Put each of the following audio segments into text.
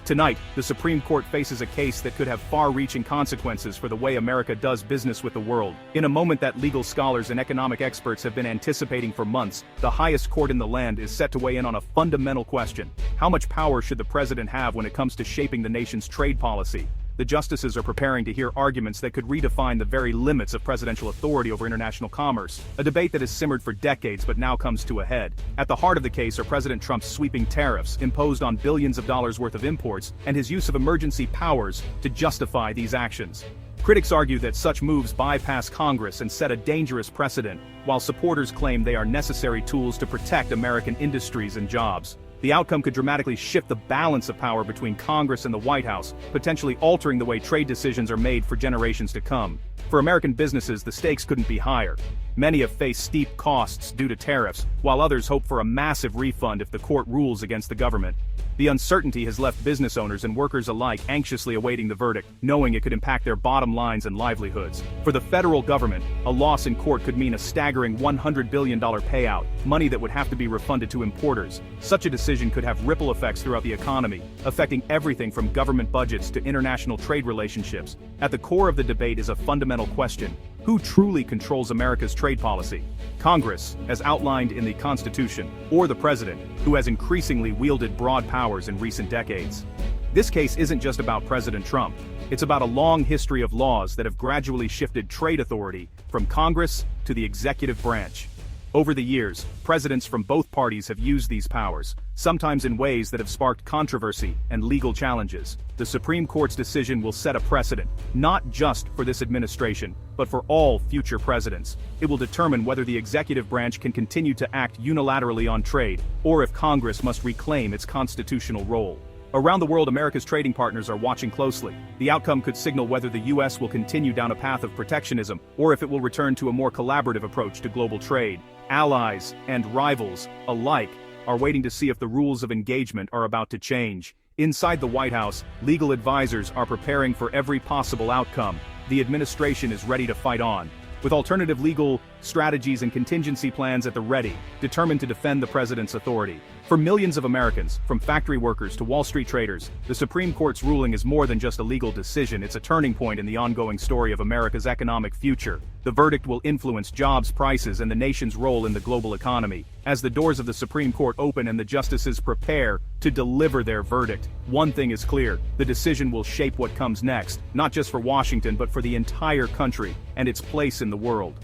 Tonight, the Supreme Court faces a case that could have far-reaching consequences for the way America does business with the world. In a moment that legal scholars and economic experts have been anticipating for months, the highest court in the land is set to weigh in on a fundamental question. How much power should the president have when it comes to shaping the nation's trade policy? The justices are preparing to hear arguments that could redefine the very limits of presidential authority over international commerce, a debate that has simmered for decades but now comes to a head. At the heart of the case are President Trump's sweeping tariffs imposed on billions of dollars worth of imports and his use of emergency powers to justify these actions. Critics argue that such moves bypass Congress and set a dangerous precedent, while supporters claim they are necessary tools to protect American industries and jobs. The outcome could dramatically shift the balance of power between Congress and the White House, potentially altering the way trade decisions are made for generations to come. For American businesses, the stakes couldn't be higher. Many have faced steep costs due to tariffs, while others hope for a massive refund if the court rules against the government. The uncertainty has left business owners and workers alike anxiously awaiting the verdict, knowing it could impact their bottom lines and livelihoods. For the federal government, a loss in court could mean a staggering $100 billion payout, money that would have to be refunded to importers. Such a decision could have ripple effects throughout the economy, affecting everything from government budgets to international trade relationships. At the core of the debate is a fundamental question: who truly controls America's trade policy? Congress, as outlined in the Constitution, or the President, who has increasingly wielded broad powers in recent decades? This case isn't just about President Trump. It's about a long history of laws that have gradually shifted trade authority from Congress to the executive branch. Over the years, presidents from both parties have used these powers, sometimes in ways that have sparked controversy and legal challenges. The Supreme Court's decision will set a precedent, not just for this administration, but for all future presidents. It will determine whether the executive branch can continue to act unilaterally on trade, or if Congress must reclaim its constitutional role. Around the world, America's trading partners are watching closely. The outcome could signal whether the U.S. will continue down a path of protectionism, or if it will return to a more collaborative approach to global trade. Allies and rivals alike are waiting to see if the rules of engagement are about to change. Inside the White House, legal advisors are preparing for every possible outcome. The administration is ready to fight on, with alternative legal strategies and contingency plans at the ready, determined to defend the president's authority. For millions of Americans, from factory workers to Wall Street traders, the Supreme Court's ruling is more than just a legal decision. It's a turning point in the ongoing story of America's economic future. The verdict will influence jobs, prices, and the nation's role in the global economy. As the doors of the Supreme Court open and the justices prepare to deliver their verdict, one thing is clear: the decision will shape what comes next, not just for Washington but for the entire country and its place in the world.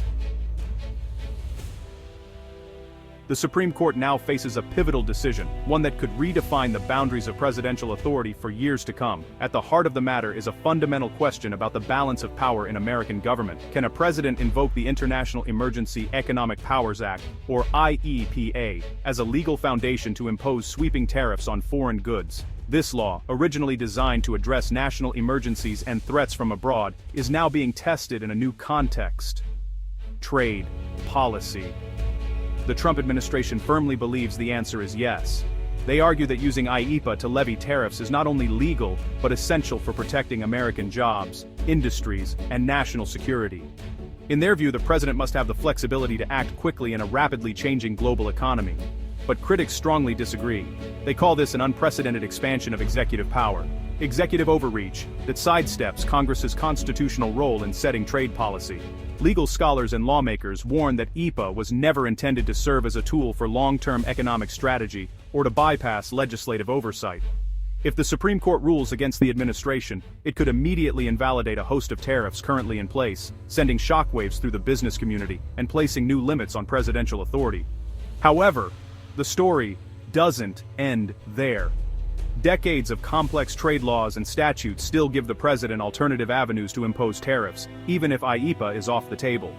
The Supreme Court now faces a pivotal decision, one that could redefine the boundaries of presidential authority for years to come. At the heart of the matter is a fundamental question about the balance of power in American government. Can a president invoke the International Emergency Economic Powers Act, or IEPA, as a legal foundation to impose sweeping tariffs on foreign goods? This law, originally designed to address national emergencies and threats from abroad, is now being tested in a new context: trade policy. The Trump administration firmly believes the answer is yes. They argue that using IEPA to levy tariffs is not only legal, but essential for protecting American jobs, industries, and national security. In their view, the president must have the flexibility to act quickly in a rapidly changing global economy. But critics strongly disagree. They call this an unprecedented expansion of executive power, executive overreach that sidesteps Congress's constitutional role in setting trade policy. Legal scholars and lawmakers warn that IEPA was never intended to serve as a tool for long-term economic strategy or to bypass legislative oversight. If the Supreme Court rules against the administration, it could immediately invalidate a host of tariffs currently in place, sending shockwaves through the business community and placing new limits on presidential authority. However, the story doesn't end there. Decades of complex trade laws and statutes still give the president alternative avenues to impose tariffs, even if IEPA is off the table.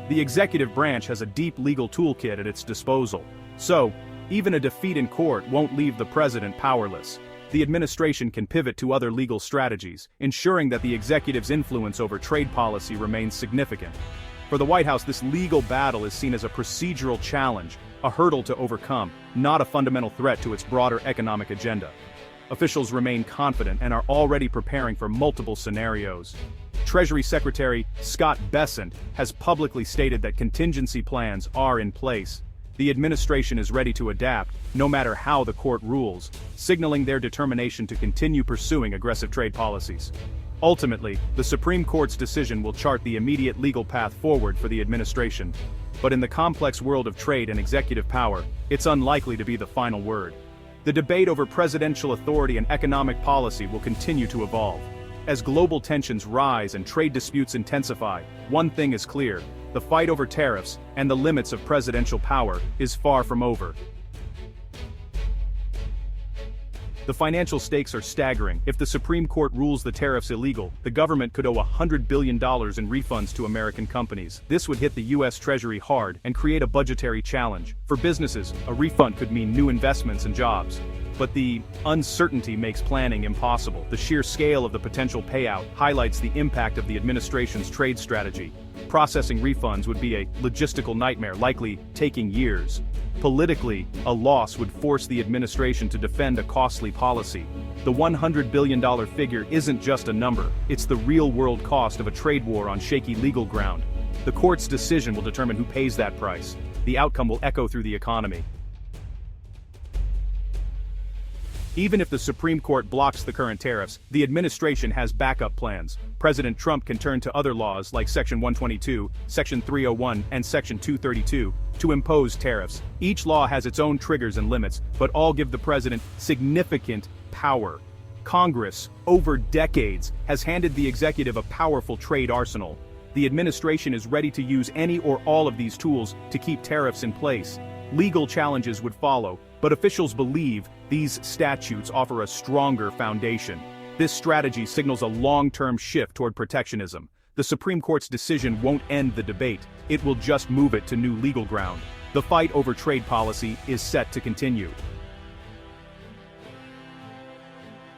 The executive branch has a deep legal toolkit at its disposal. So, even a defeat in court won't leave the president powerless. The administration can pivot to other legal strategies, ensuring that the executive's influence over trade policy remains significant. For the White House, this legal battle is seen as a procedural challenge, a hurdle to overcome, not a fundamental threat to its broader economic agenda. Officials remain confident and are already preparing for multiple scenarios. Treasury Secretary Scott Bessent has publicly stated that contingency plans are in place. the administration is ready to adapt, no matter how the court rules, signaling their determination to continue pursuing aggressive trade policies. Ultimately, the Supreme Court's decision will chart the immediate legal path forward for the administration. But in the complex world of trade and executive power, it's unlikely to be the final word. The debate over presidential authority and economic policy will continue to evolve. As global tensions rise and trade disputes intensify, one thing is clear: the fight over tariffs and the limits of presidential power is far from over. The financial stakes are staggering. If the Supreme Court rules the tariffs illegal, the government could owe $100 billion in refunds to American companies. This would hit the U.S. Treasury hard and create a budgetary challenge. For businesses, a refund could mean new investments and jobs. But the uncertainty makes planning impossible. The sheer scale of the potential payout highlights the impact of the administration's trade strategy. Processing refunds would be a logistical nightmare, likely taking years. Politically, a loss would force the administration to defend a costly policy. The $100 billion figure isn't just a number, it's the real-world cost of a trade war on shaky legal ground. The court's decision will determine who pays that price. The outcome will echo through the economy. Even if the Supreme Court blocks the current tariffs, the administration has backup plans. President Trump can turn to other laws like Section 122, Section 301, and Section 232 to impose tariffs. Each law has its own triggers and limits, but all give the president significant power. Congress, over decades, has handed the executive a powerful trade arsenal. The administration is ready to use any or all of these tools to keep tariffs in place. Legal challenges would follow, but officials believe these statutes offer a stronger foundation. This strategy signals a long-term shift toward protectionism. The Supreme Court's decision won't end the debate, it will just move it to new legal ground. The fight over trade policy is set to continue.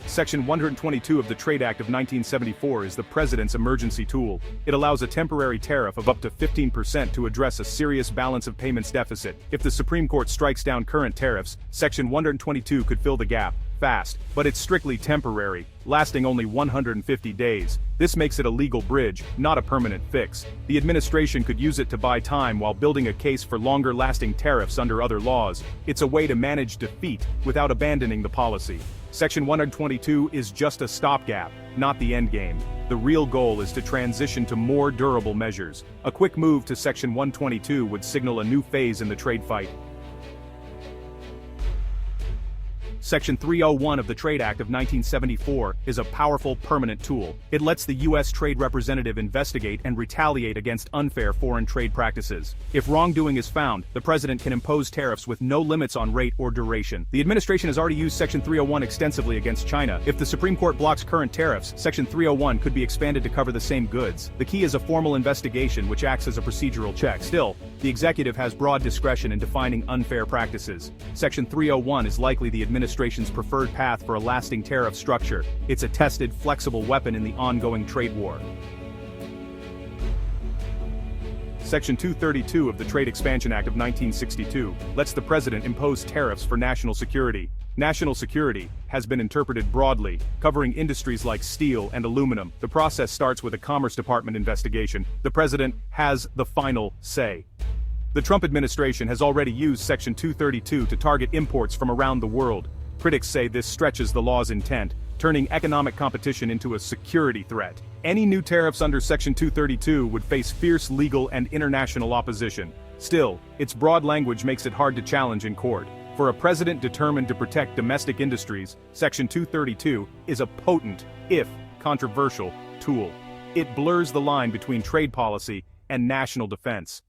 Section 122 of the Trade Act of 1974 is the president's emergency tool. It allows a temporary tariff of up to 15% to address a serious balance of payments deficit. If the Supreme Court strikes down current tariffs, Section 122 could fill the gap, fast, but it's strictly temporary, lasting only 150 days. This makes it a legal bridge, not a permanent fix. The administration could use it to buy time while building a case for longer-lasting tariffs under other laws. It's a way to manage defeat without abandoning the policy. Section 122 is just a stopgap, not the endgame. The real goal is to transition to more durable measures. A quick move to Section 122 would signal a new phase in the trade fight. Section 301 of the Trade Act of 1974 is a powerful, permanent tool. It lets the U.S. Trade Representative investigate and retaliate against unfair foreign trade practices. If wrongdoing is found, the president can impose tariffs with no limits on rate or duration. The administration has already used Section 301 extensively against China. If the Supreme Court blocks current tariffs, Section 301 could be expanded to cover the same goods. The key is a formal investigation which acts as a procedural check. Still, the executive has broad discretion in defining unfair practices. Section 301 is likely the administration's preferred path for a lasting tariff structure. It's a tested, flexible weapon in the ongoing trade war. Section 232 of the Trade Expansion Act of 1962 lets the president impose tariffs for national security. National security has been interpreted broadly, covering industries like steel and aluminum. The process starts with a Commerce Department investigation. The president has the final say. The Trump administration has already used Section 232 to target imports from around the world. Critics say this stretches the law's intent, turning economic competition into a security threat. Any new tariffs under Section 232 would face fierce legal and international opposition. Still, its broad language makes it hard to challenge in court. For a president determined to protect domestic industries, Section 232 is a potent, if controversial, tool. It blurs the line between trade policy and national defense.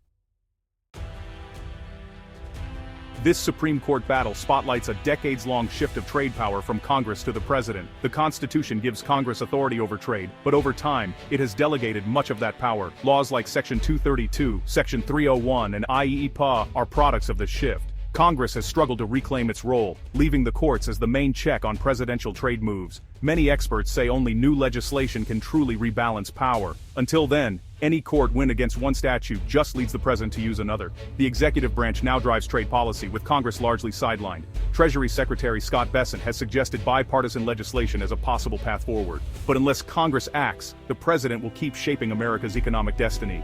This Supreme Court battle spotlights a decades-long shift of trade power from Congress to the president. The Constitution gives Congress authority over trade, but over time, it has delegated much of that power. Laws like Section 232, Section 301, and IEEPA are products of this shift. Congress has struggled to reclaim its role, leaving the courts as the main check on presidential trade moves. Many experts say only new legislation can truly rebalance power. Until then, any court win against one statute just leads the president to use another. The executive branch now drives trade policy, with Congress largely sidelined. Treasury Secretary Scott Bessent has suggested bipartisan legislation as a possible path forward. But unless Congress acts, the president will keep shaping America's economic destiny.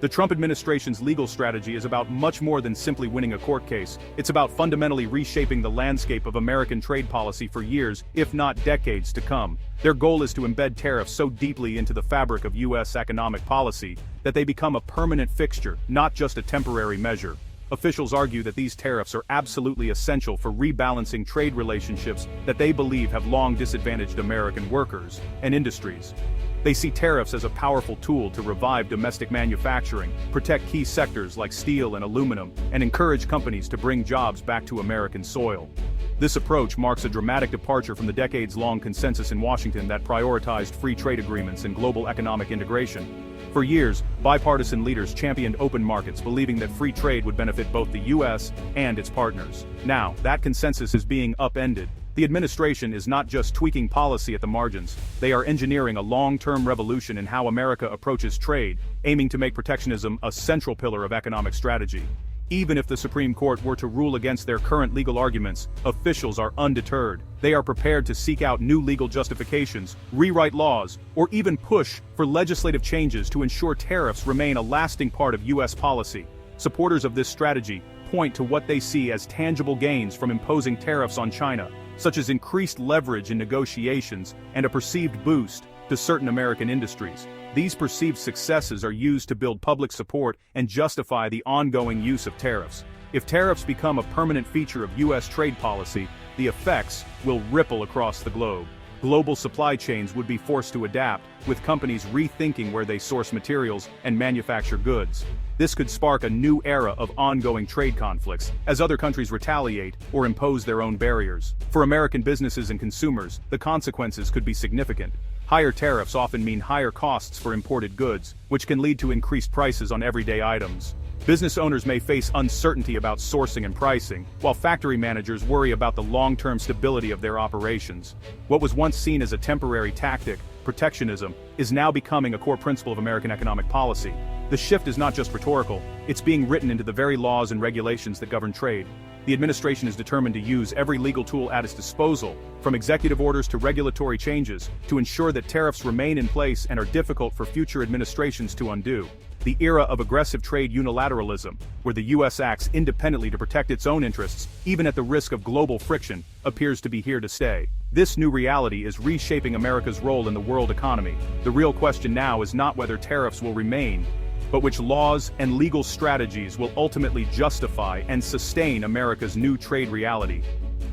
The Trump administration's legal strategy is about much more than simply winning a court case. It's about fundamentally reshaping the landscape of American trade policy for years, if not decades, to come. Their goal is to embed tariffs so deeply into the fabric of U.S. economic policy that they become a permanent fixture, not just a temporary measure. Officials argue that these tariffs are absolutely essential for rebalancing trade relationships that they believe have long disadvantaged American workers and industries. They see tariffs as a powerful tool to revive domestic manufacturing, protect key sectors like steel and aluminum, and encourage companies to bring jobs back to American soil. This approach marks a dramatic departure from the decades-long consensus in Washington that prioritized free trade agreements and global economic integration. For years, bipartisan leaders championed open markets, believing that free trade would benefit both the U.S. and its partners. Now, that consensus is being upended. The administration is not just tweaking policy at the margins, they are engineering a long-term revolution in how America approaches trade, aiming to make protectionism a central pillar of economic strategy. Even if the Supreme Court were to rule against their current legal arguments, officials are undeterred. They are prepared to seek out new legal justifications, rewrite laws, or even push for legislative changes to ensure tariffs remain a lasting part of U.S. policy. Supporters of this strategy point to what they see as tangible gains from imposing tariffs on China, such as increased leverage in negotiations and a perceived boost to certain American industries. These perceived successes are used to build public support and justify the ongoing use of tariffs. If tariffs become a permanent feature of U.S. trade policy, the effects will ripple across the globe. Global supply chains would be forced to adapt, with companies rethinking where they source materials and manufacture goods. This could spark a new era of ongoing trade conflicts, as other countries retaliate or impose their own barriers. For American businesses and consumers, the consequences could be significant. Higher tariffs often mean higher costs for imported goods, which can lead to increased prices on everyday items. Business owners may face uncertainty about sourcing and pricing, while factory managers worry about the long-term stability of their operations. What was once seen as a temporary tactic, protectionism, is now becoming a core principle of American economic policy. The shift is not just rhetorical, it's being written into the very laws and regulations that govern trade. The administration is determined to use every legal tool at its disposal, from executive orders to regulatory changes, to ensure that tariffs remain in place and are difficult for future administrations to undo. The era of aggressive trade unilateralism, where the U.S. acts independently to protect its own interests, even at the risk of global friction, appears to be here to stay. This new reality is reshaping America's role in the world economy. The real question now is not whether tariffs will remain, but which laws and legal strategies will ultimately justify and sustain America's new trade reality.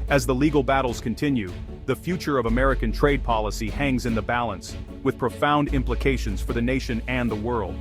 As the legal battles continue, the future of American trade policy hangs in the balance, with profound implications for the nation and the world.